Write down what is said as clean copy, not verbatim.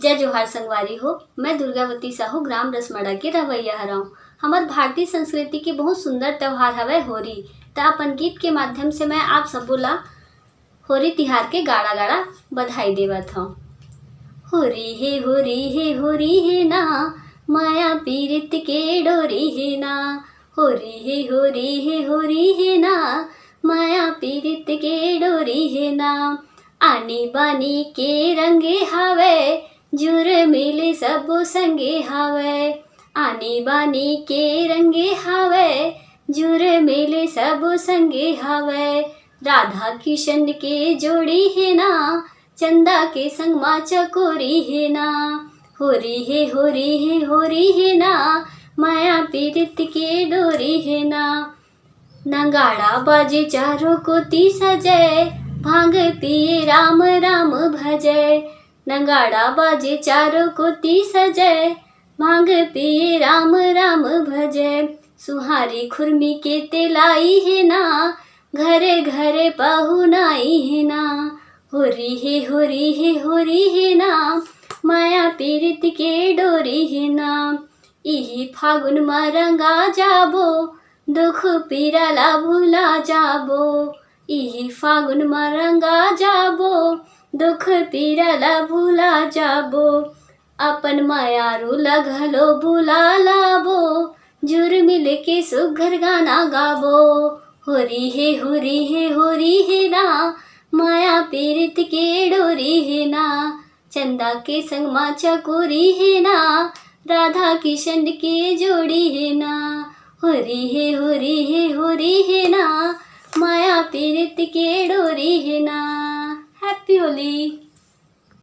जय जोहार संगवारी हो। मैं दुर्गावती साहू ग्राम रसमड़ा के रवैया हराऊँ। हमार भारतीय संस्कृति के बहुत सुंदर त्यौहार हवै होरी। त अपन गीत के माध्यम से मैं आप सबो ला होरी तिहार के गाड़ा गाड़ा बधाई देवत हूँ। होरी हे ना, माया पीरित के डोरी हे ना। होरी हे ना, माया पीरित के डोरी है ना। आनी बानी के रंगे हावे, जुर मिले सब संगे हावे। आनी बानी के रंगे हावे, जुर मिले सब संगे हावे। राधा किशन के जोड़ी है ना, चंदा के संग मा चकोरी है ना। होरी है ना, माया पीरित के डोरी है ना। नगाड़ा बाजे चारों कोती सजे, भांग पिए राम राम भजे। नगाड़ा बाजे चारों कोती सजे, भांग पिए राम राम भजे। सुहारी खुरमी के तेलाई है ना, घरे घरे पहुनाई है ना। होरी है ना, माया पीरित के डोरी है ना। इही फागुन में रंगा जाबो, दुख पीरा ला भूला जाबो। इही फागुन में रंगा जाबो, दुख पीरा ला भूला जाबो। अपन मायारू लगलो बुला लाबो, जुर मिल के सुघर गाना गाबो। होरी है ना, माया पीरित के डोरी है ना। चंदा के संग मा चकोरी है ना, राधा किशन के जोड़ी है ना। होरी है ना, माया पीरित के डोरी है ना। हैप्पी होली।